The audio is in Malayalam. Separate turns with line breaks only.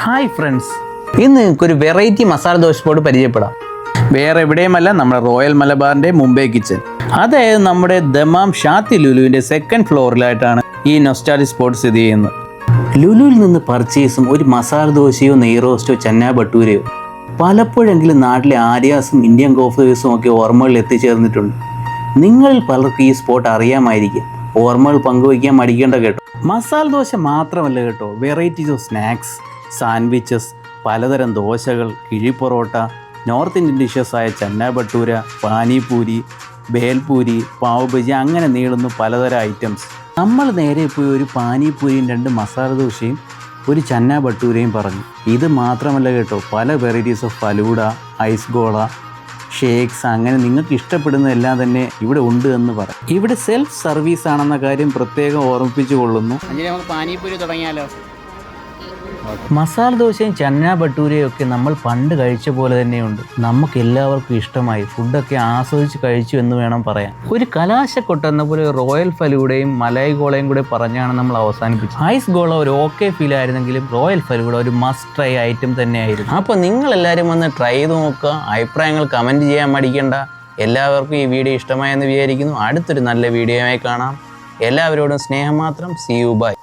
ഹായ് ഫ്രണ്ട്സ്, ഇന്ന് നിങ്ങൾക്കൊരു വെറൈറ്റി മസാല ദോശ പോട്ട് പരിചയപ്പെടാം. വേറെ എവിടെയുമല്ല, നമ്മുടെ റോയൽ മലബാറിൻ്റെ മുംബൈ കിച്ചൻ. അതായത് നമ്മുടെ ദമാം ഷാത്തി ലുലുവിൻ്റെ സെക്കൻഡ് ഫ്ലോറിലായിട്ടാണ് ഈ നൊസ്റ്റാൾജിക് സ്പോട്ട് സ്ഥിതി ചെയ്യുന്നത്. ലുലുവിൽ നിന്ന് പർച്ചേസും ഒരു മസാല ദോശയോ നെയ് റോസ്റ്റോ ചന്ന ഭട്ടൂരയോ പലപ്പോഴെങ്കിലും നാട്ടിലെ ആര്യാസും ഇന്ത്യൻ കോഫി ഹൗസും ഒക്കെ ഓർമ്മകളിൽ എത്തിച്ചേർന്നിട്ടുണ്ട്. നിങ്ങളിൽ പലർക്കും ഈ സ്പോട്ട് അറിയാമായിരിക്കും. ഓർമ്മകൾ പങ്കുവയ്ക്കാൻ മടിക്കേണ്ട കേട്ടോ. മസാല ദോശ മാത്രമല്ല കേട്ടോ, വെറൈറ്റീസ് ഓഫ് സ്നാക്സ്, സാൻഡ്വിച്ചസ്, പലതരം ദോശകൾ, കിഴി പൊറോട്ട, നോർത്ത് ഇന്ത്യൻ ഡിഷസായ ചന്ന ഭട്ടൂര, പാനിപൂരി, ബേൽപൂരി, പാവ് ബജി, അങ്ങനെ നീളുന്നു പലതരം ഐറ്റംസ്. നമ്മൾ നേരെ പോയി ഒരു പാനിപൂരിയും 2 മസാല ദോശയും ഒരു ചന്ന ഭട്ടൂരയും പറഞ്ഞു. ഇത് മാത്രമല്ല കേട്ടോ, പല varieties of falooda, ice gola, shakes, അങ്ങനെ നിങ്ങൾക്ക് ഇഷ്ടപ്പെടുന്നതെല്ലാം തന്നെ ഇവിടെ ഉണ്ട് എന്ന് പറയാം. ഇവിടെ സെൽഫ് സർവീസ് ആണെന്ന കാര്യം പ്രത്യേകം ഓർമ്മിപ്പിച്ചു കൊള്ളുന്നു.
നമുക്ക് പാനിപൂരി തുടങ്ങിയാലോ?
മസാല ദോശയും ചന്ന ഭട്ടൂരയും ഒക്കെ നമ്മൾ പണ്ട് കഴിച്ച പോലെ തന്നെയുണ്ട്. നമുക്ക് എല്ലാവർക്കും ഇഷ്ടമായി, ഫുഡൊക്കെ ആസ്വദിച്ച് കഴിച്ചു എന്ന് വേണം പറയാൻ. ഒരു കലാശക്കൊട്ടെന്ന പോലെ റോയൽ ഫലൂഡയും മലായ് ഗോളയും കൂടെ പറഞ്ഞാണ് നമ്മൾ അവസാനിപ്പിച്ചത്. ഐസ് ഗോള ഒരു ഓക്കെ ഫീൽ ആയിരുന്നെങ്കിലും റോയൽ ഫലൂഡ ഒരു മസ്റ്റ് ട്രൈ ഐറ്റം തന്നെയായിരുന്നു. അപ്പോൾ നിങ്ങളെല്ലാവരും വന്ന് ട്രൈ ചെയ്ത് നോക്കുക. അഭിപ്രായങ്ങൾ കമൻറ്റ് ചെയ്യാൻ മടിക്കണ്ട. എല്ലാവർക്കും ഈ വീഡിയോ ഇഷ്ടമായെന്ന് വിചാരിക്കുന്നു. അടുത്തൊരു നല്ല വീഡിയോയുമായി കാണാം. എല്ലാവരോടും സ്നേഹം മാത്രം. See you by.